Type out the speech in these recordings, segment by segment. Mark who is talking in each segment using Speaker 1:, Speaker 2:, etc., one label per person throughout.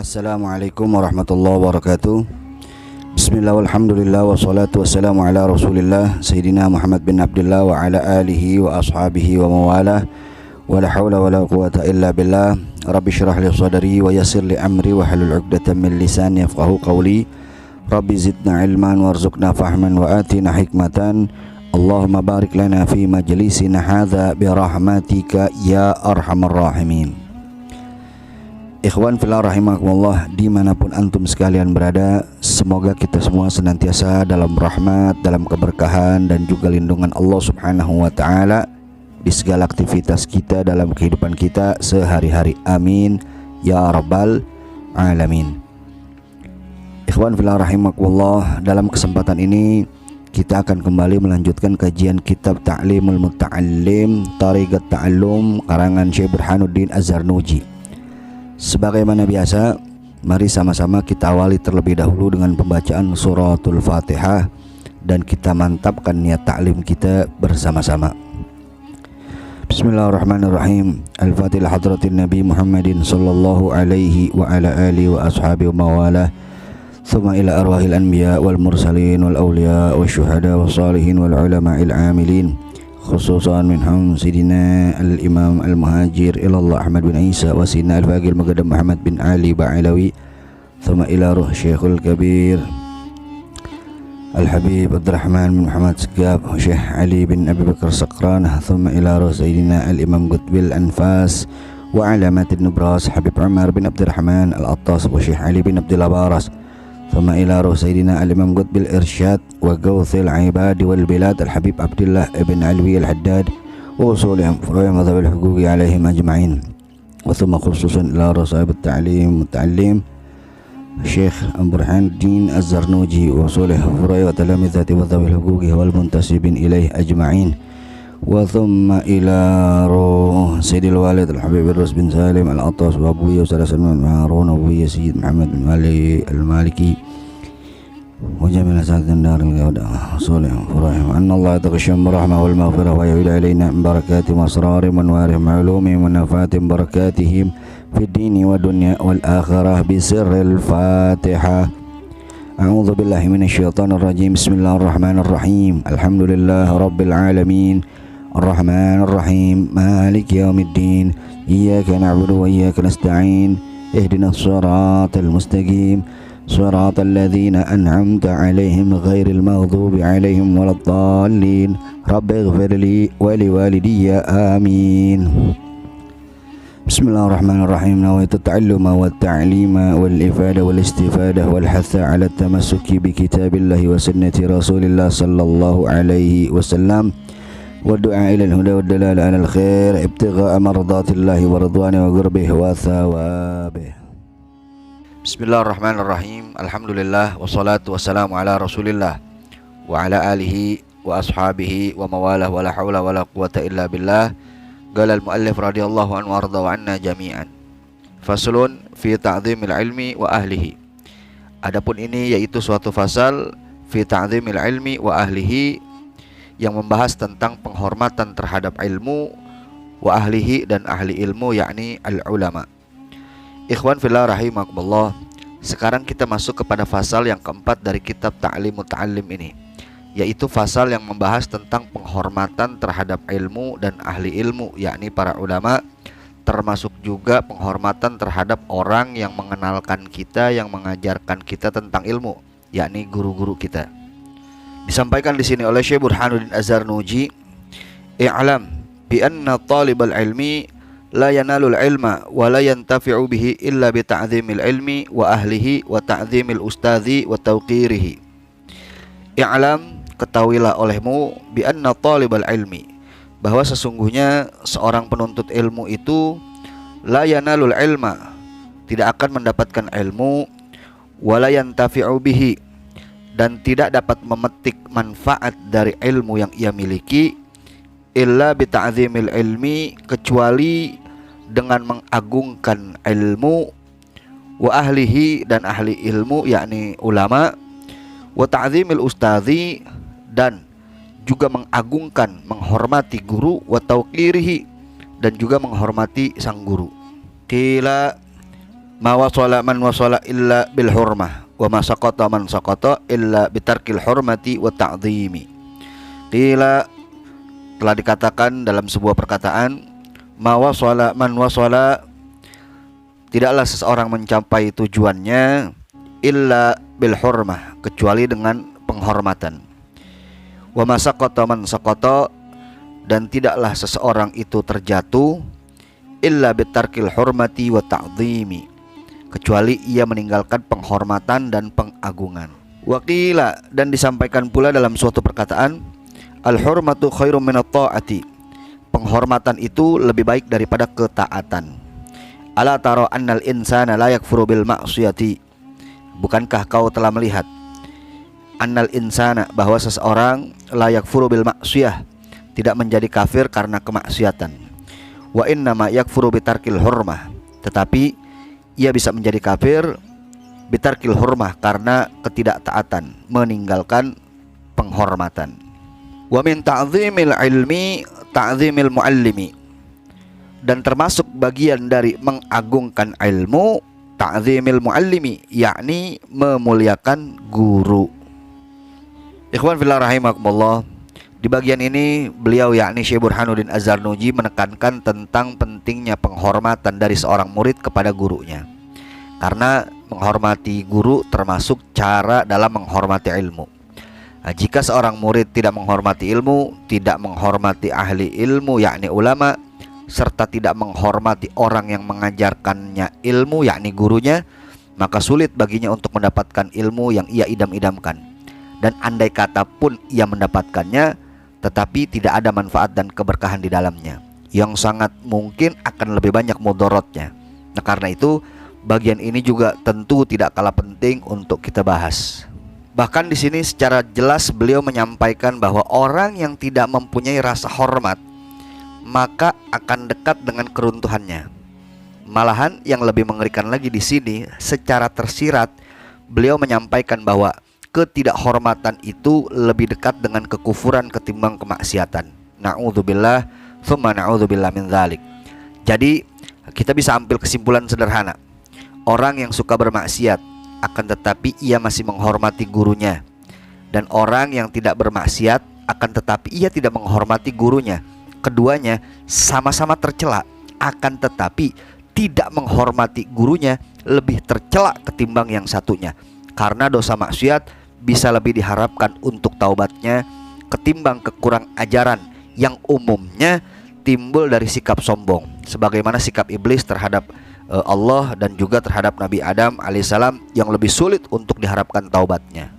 Speaker 1: Assalamualaikum warahmatullahi wabarakatuh. Bismillah walhamdulillah wassalatu wassalamu ala rasulillah Sayyidina Muhammad bin Abdullah wa ala alihi wa ashabihi wa mawalah. Wa la hawla wa la quwata illa billah. Rabbi syrah li sadri wa yassir li amri wa halul 'uqdatam min lisani yafqahu qawli. Rabbi zidna ilman warzuqna fahman wa atina hikmatan. Allahumma barik lana fi majlisina hadza bi rahmatika ya arhamar rahimin. Ikhwan fillah rahimakumullah, dimanapun antum sekalian berada, semoga kita semua senantiasa dalam rahmat, dalam keberkahan dan juga lindungan Allah subhanahu wa ta'ala di segala aktivitas kita dalam kehidupan kita sehari-hari. Amin ya rabbal alamin. Ikhwan fillah rahimakumullah, dalam kesempatan ini kita akan kembali melanjutkan kajian kitab Ta'limul Muta'allim Tariqat Ta'allum karangan Syekh Burhanuddin Az-Zarnuji. Sebagaimana biasa, mari sama-sama kita awali terlebih dahulu dengan pembacaan suratul Fatihah dan kita mantapkan niat ta'lim kita bersama-sama. Bismillahirrahmanirrahim. Al-Fatihah hadratin Nabi Muhammadin sallallahu alaihi wa ala alihi wa ashabihi wa mawalah. Thumma ila arwahil anbiya wal mursalin wal awliya wal syuhada wal salihin wal ulama'il amilin, khususan minhum Sidina al-Imam al-Muhajir ilallah Ahmad bin Isa wa Sidina al-Faqih al-Muqaddam Muhammad bin Ali Ba'alawi. Thumma ila ruh Syekhul Kabir Al-Habib Abdurrahman bin Muhammad Segab wa Syekh Ali bin Abi Bakar Saqran. Thumma ila ruh Sayyidina al-Imam Qutbil Anfas wa Alamatin Nubras Habib Umar bin Abdurrahman Al-Attas wa Syekh Ali bin Abdullah Baras. ثم إلى روح سيدنا الإمام قطب الإرشاد وغوث العباد والبلاد الحبيب عبد الله بن علوي الحداد ووصولهم فروع مذهب الحقوق عليهم أجمعين. وثم خصوصا إلى روح صاحب التعليم والتعليم الشيخ برهان الدين الزرنوجي ووصوله فروع وتلامذة مذهب الحقوق والمنتسبين إليه أجمعين. وثم إلى روح سيد الوالد الحبيب الرس بن سالم العطاس وأبوي وسيد سلمان هارون وأبوي سيد محمد بن علي المالكي وجميع أساتذة الدار الجودة وصولهم فرحهم أن الله يتغشم برحمة والمغفرة ويعود علينا من بركاتهم وأسرارهم وأنوارهم وعلومهم ونفاتهم بركاتهم في الدين والدنيا والآخرة بسر الفاتحة. أعوذ بالله من الشيطان الرجيم. بسم الله الرحمن الرحيم. الحمد لله رب العالمين الرحمن الرحيم مالك يوم الدين إياك نعبد وإياك نستعين اهدنا الصراط المستقيم صراط الذين أنعمت عليهم غير المغضوب عليهم ولا الضالين رب اغفر لي ولوالدي آمين. بسم الله الرحمن الرحيم. نويت التعلم والتعليم والإفادة والاستفادة والحث على التمسك بكتاب الله وسنة رسول الله صلى الله عليه وسلم والدعاء إلى الهدى والدلالة على الخير ابتغاء مرضات الله ورضوانه وقربه وثوابه. بسم الله الرحمن الرحيم. الحمد لله والصلاة والسلام على رسول الله وعلى آله وأصحابه ومواله ولا حول ولا قوة إلا بالله. قال المؤلف رضي الله عنه وارضى عنا جميعا. Faslun fi ta'zimil ilmi wa ahlihi. Adapun ini yaitu suatu fasal fi ta'zimil ilmi wa ahlihi yang membahas tentang penghormatan terhadap ilmu wa ahlihi dan ahli ilmu yakni al-ulama. Ikhwan fillah rahimakumullah, sekarang kita masuk kepada fasal yang keempat dari kitab Ta'limut Ta'allim ini, yaitu fasal yang membahas tentang penghormatan terhadap ilmu dan ahli ilmu yakni para ulama, termasuk juga penghormatan terhadap orang yang mengenalkan kita, yang mengajarkan kita tentang ilmu yakni guru-guru kita. Disampaikan di sini oleh Syekh Burhanuddin Az-Zarnuji, "I'lam bi anna talibal ilmi la yanalul ilma wa la yantafi'u bihi illa bi ta'zimil ilmi wa ahlihi wa ta'zimil ustadzi wa tawqirihi." I'lam, ketahuilah olehmu, bi anna talibal ilmi, bahwa sesungguhnya seorang penuntut ilmu itu la yanalul ilma, tidak akan mendapatkan ilmu, wa la yantafi'u bihi, dan tidak dapat memetik manfaat dari ilmu yang ia miliki, illa bi ta'zimil ilmi, kecuali dengan mengagungkan ilmu, wa ahlihi, dan ahli ilmu yakni ulama, wa ta'zimil ustadzi, dan juga mengagungkan, menghormati guru, wa tauqirihi, dan juga menghormati sang guru. Qila, ma wasala man wasala illa bil hurmah wa ma saqata man saqata illa bitarkil hurmati wa ta'dhimi. Qila, telah dikatakan dalam sebuah perkataan, ma wasala man wasala, tidaklah seseorang mencapai tujuannya illa bil hurmah, kecuali dengan penghormatan. Wa ma saqata man saqata, dan tidaklah seseorang itu terjatuh illa bitarkil hurmati wa ta'dhimi, kecuali ia meninggalkan penghormatan dan pengagungan. Waqila, dan disampaikan pula dalam suatu perkataan, al hurmatu khairum minat ta'ati, penghormatan itu lebih baik daripada ketaatan. Ala tara annal insana la yakfuru bil ma'siyati, bukankah kau telah melihat annal insana, bahwa seseorang la yakfuru bil ma'siyah, tidak menjadi kafir karena kemaksiatan. Wa innama yakfuru bitarkil hurmah, tetapi ia bisa menjadi kafir bitarkil hurmah, karena ketidaktaatan, meninggalkan penghormatan. Wa min ta'zimil ilmi ta'zimil muallimi, dan termasuk bagian dari mengagungkan ilmu ta'zimil muallimi, yakni memuliakan guru. Ikhwan fillah rahimakumullah, di bagian ini beliau yakni Syekh Burhanuddin Az-Zarnuji menekankan tentang pentingnya penghormatan dari seorang murid kepada gurunya, karena menghormati guru termasuk cara dalam menghormati ilmu. Nah, jika seorang murid tidak menghormati ilmu, tidak menghormati ahli ilmu yakni ulama, serta tidak menghormati orang yang mengajarkannya ilmu yakni gurunya, maka sulit baginya untuk mendapatkan ilmu yang ia idam-idamkan. Dan andai kata pun ia mendapatkannya, tetapi tidak ada manfaat dan keberkahan di dalamnya, yang sangat mungkin akan lebih banyak mudaratnya. Nah, karena itu bagian ini juga tentu tidak kalah penting untuk kita bahas. Bahkan di sini secara jelas beliau menyampaikan bahwa orang yang tidak mempunyai rasa hormat maka akan dekat dengan keruntuhannya. Malahan yang lebih mengerikan lagi di sini, secara tersirat beliau menyampaikan bahwa ketidakhormatan itu lebih dekat dengan kekufuran ketimbang kemaksiatan. Na'udzubillah, tsumma na'udzubillah min dzalik. Jadi kita bisa ambil kesimpulan sederhana. Orang yang suka bermaksiat akan tetapi ia masih menghormati gurunya, dan orang yang tidak bermaksiat akan tetapi ia tidak menghormati gurunya, keduanya sama-sama tercela, akan tetapi tidak menghormati gurunya lebih tercela ketimbang yang satunya, karena dosa maksiat bisa lebih diharapkan untuk taubatnya ketimbang kekurang ajaran yang umumnya timbul dari sikap sombong, sebagaimana sikap iblis terhadap Allah dan juga terhadap Nabi Adam alaihissalam yang lebih sulit untuk diharapkan taubatnya.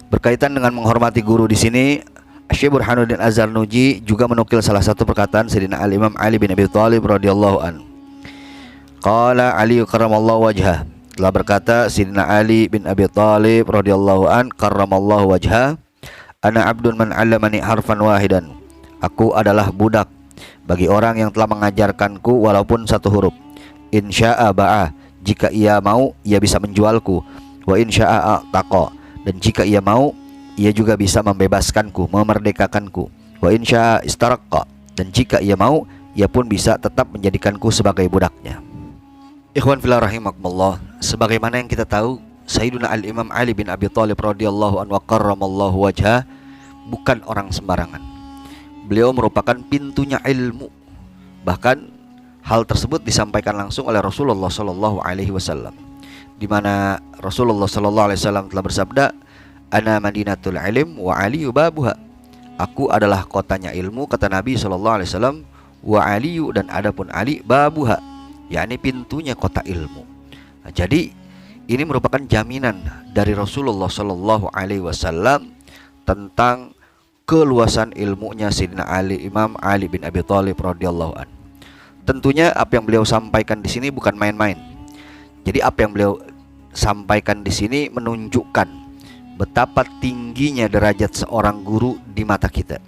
Speaker 1: Berkaitan dengan menghormati guru di sini, Syekh Burhanuddin Az-Zarnuji juga menukil salah satu perkataan Sayyidina Al-Imam Ali bin Abi Thalib radhiyallahu an. Qala Ali karramallahu wajhah, telah berkata Sayyidina Ali bin Abi Thalib radhiyallahu an karramallahu wajhah, ana abdun man 'allamani harfan wahidan, aku adalah budak bagi orang yang telah mengajarkanku walaupun satu huruf. Insya'a ba'a, jika ia mau ia bisa menjualku. Wa insya'a a'taqa, dan jika ia mau ia juga bisa membebaskanku, memerdekakanku. Wa insya'a istaraqqa, dan jika ia mau ia pun bisa tetap menjadikanku sebagai budaknya. Ikhwan fillah rahimakumullah, sebagaimana yang kita tahu, Sayyiduna Al-Imam Ali bin Abi Thalib radhiyallahu anhu wa karramallahu wajhah bukan orang sembarangan. Beliau merupakan pintunya ilmu. Bahkan hal tersebut disampaikan langsung oleh Rasulullah sallallahu alaihi wasallam, di mana Rasulullah sallallahu alaihi wasallam telah bersabda, "Ana Madinatul Ilm wa Aliyu babuha." Aku adalah kotanya ilmu, kata Nabi sallallahu alaihi wasallam, wa Aliyu, dan adapun Ali babuha, yakni pintunya kota ilmu. Nah, jadi ini merupakan jaminan dari Rasulullah sallallahu alaihi wasallam tentang keluasan ilmunya Sayyidina Ali, Imam Ali bin Abi Thalib radhiyallahu anhu. Tentunya apa yang beliau sampaikan di sini bukan main-main. Jadi apa yang beliau sampaikan di sini menunjukkan betapa tingginya derajat seorang guru di mata kita.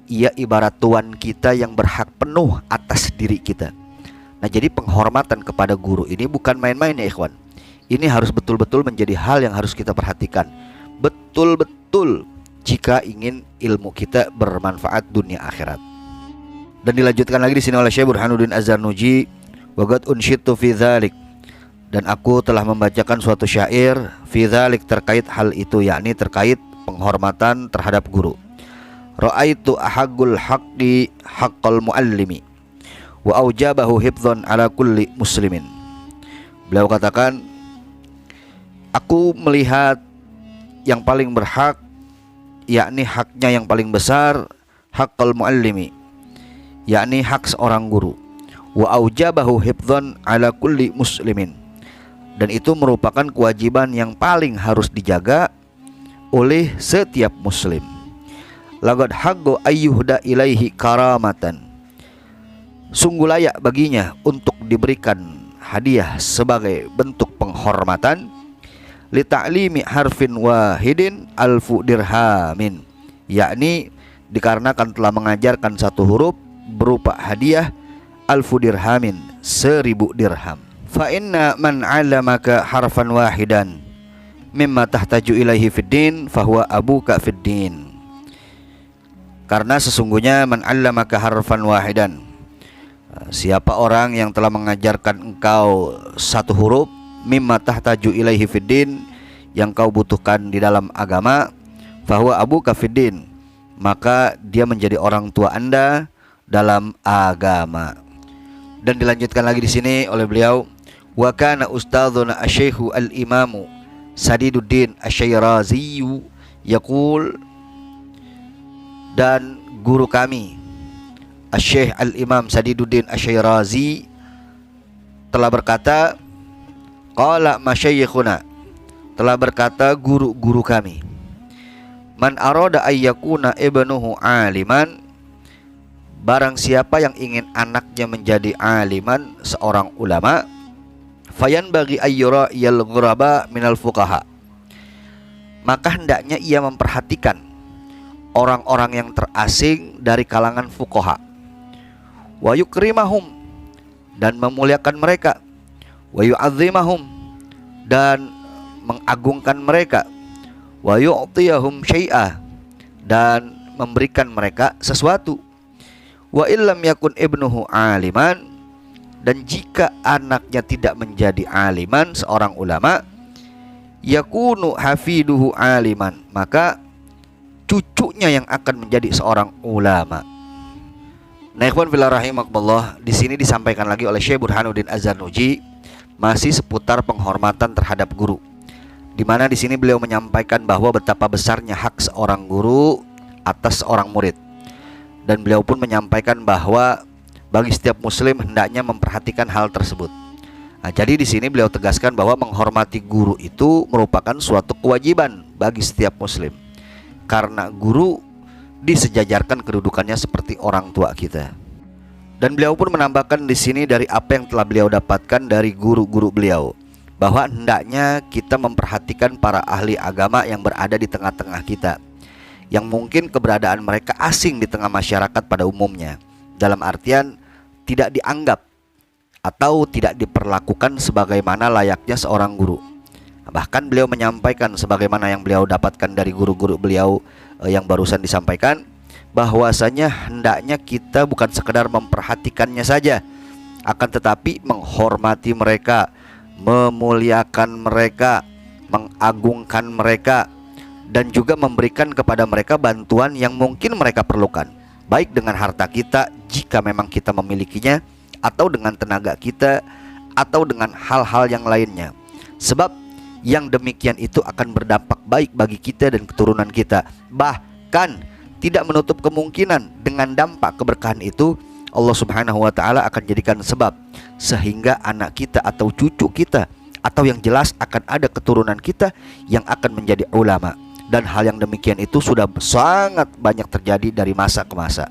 Speaker 1: Ia ibarat tuan kita yang berhak penuh atas diri kita. Nah, jadi penghormatan kepada guru ini bukan main-main ya ikhwan. Ini harus betul-betul menjadi hal yang harus kita perhatikan. Betul-betul jika ingin ilmu kita bermanfaat dunia akhirat. Dan dilanjutkan lagi di sini oleh Syekh Burhanuddin Az-Zarnuji, wa qad unshitu fi dzalik, Dan aku telah membacakan suatu syair fi dzalik terkait hal itu, yakni terkait penghormatan terhadap guru. Ra'aitu ahaggul haqqi haqqal muallimi wa aujabahu hifdzan ala kulli muslimin. Beliau katakan, aku melihat yang paling berhak, yakni haknya yang paling besar, haqqal muallimi, yakni hak seorang guru. Wa aujabahu hifdzan ala kulli muslimin, dan itu merupakan kewajiban yang paling harus dijaga oleh setiap muslim. Laqad haqqo ayyuhda ilaihi karamatan, sungguh layak baginya untuk diberikan hadiah sebagai bentuk penghormatan. Li ta'limi harfin wahidin alfu dirhamin, yakni dikarenakan telah mengajarkan satu huruf berupa hadiah alfu dirhamin, 1000 dirham. Fa inna man 'allamaka harfan wahidan mimma tahtaju ilaihi fid din fahuwa abuka fid din. Karena sesungguhnya man 'allamaka harfan wahidan, siapa orang yang telah mengajarkan engkau satu huruf, mimma tahtaju ilaihi fid din, yang kau butuhkan di dalam agama, fahuwa abuka fid din, maka dia menjadi orang tua Anda dalam agama. Dan dilanjutkan lagi di sini oleh beliau, wa kana ustadzuna asy-syaikhu al-imamu Sadiduddin Asy-Syairazi yaqul, dan guru kami Asy-Syaikh al-Imam Sadiduddin Asy-Syairazi telah berkata, qala masyayikhuna, telah berkata guru-guru kami, man arada ayyakuna ibnuhu aliman, barang siapa yang ingin anaknya menjadi aliman, seorang ulama, fayan bagi ayyura yal ghuraba minal fuqaha, maka hendaknya ia memperhatikan orang-orang yang terasing dari kalangan fuqaha, wa yukrimahum, dan memuliakan mereka, wa yu'azzimahum, dan mengagungkan mereka, wa yu'tiyahum syai'ah, dan memberikan mereka sesuatu. Wa illam yakun ibnuhu aliman, dan jika anaknya tidak menjadi aliman, seorang ulama, yakunu hafiduhu aliman, maka cucunya yang akan menjadi seorang ulama. Nah, ikhwan fillah rahimakumullah, di sini disampaikan lagi oleh Syekh Burhanuddin Az-Zarnuji masih seputar penghormatan terhadap guru, di mana di sini beliau menyampaikan bahwa betapa besarnya hak seorang guru atas seorang murid. Dan beliau pun menyampaikan bahwa bagi setiap muslim hendaknya memperhatikan hal tersebut. Nah, jadi di sini beliau tegaskan bahwa menghormati guru itu merupakan suatu kewajiban bagi setiap muslim, karena guru disejajarkan kedudukannya seperti orang tua kita. Dan beliau pun menambahkan di sini dari apa yang telah beliau dapatkan dari guru-guru beliau, bahwa hendaknya kita memperhatikan para ahli agama yang berada di tengah-tengah kita, yang mungkin keberadaan mereka asing di tengah masyarakat pada umumnya, dalam artian tidak dianggap atau tidak diperlakukan sebagaimana layaknya seorang guru. Bahkan beliau menyampaikan sebagaimana yang beliau dapatkan dari guru-guru beliau yang barusan disampaikan, bahwasanya hendaknya kita bukan sekedar memperhatikannya saja, akan tetapi menghormati mereka, memuliakan mereka, mengagungkan mereka, dan juga memberikan kepada mereka bantuan yang mungkin mereka perlukan, baik dengan harta kita jika memang kita memilikinya, atau dengan tenaga kita, atau dengan hal-hal yang lainnya. Sebab yang demikian itu akan berdampak baik bagi kita dan keturunan kita. Bahkan tidak menutup kemungkinan dengan dampak keberkahan itu Allah Subhanahu wa ta'ala akan jadikan sebab sehingga anak kita atau cucu kita, atau yang jelas akan ada keturunan kita yang akan menjadi ulama. Dan hal yang demikian itu sudah sangat banyak terjadi dari masa ke masa.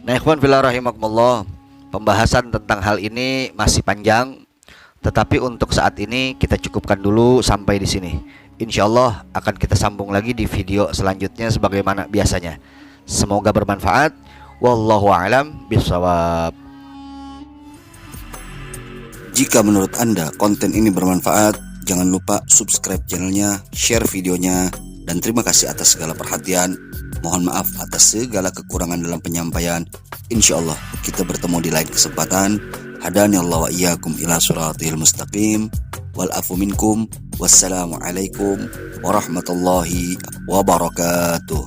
Speaker 1: Nah, ikhwan fillah rahimakumullah, pembahasan tentang hal ini masih panjang, tetapi untuk saat ini kita cukupkan dulu sampai di sini. Insyaallah akan kita sambung lagi di video selanjutnya sebagaimana biasanya. Semoga bermanfaat. Wallahu a'lam bishawab.
Speaker 2: Jika menurut Anda konten ini bermanfaat, jangan lupa subscribe channelnya, share videonya, dan terima kasih atas segala perhatian. Mohon maaf atas segala kekurangan dalam penyampaian. Insyaallah kita bertemu di lain kesempatan. Hadani Allah wa iyyakum ila siratil mustaqim. Wal afu minkum. Wassalamualaikum warahmatullahi wabarakatuh.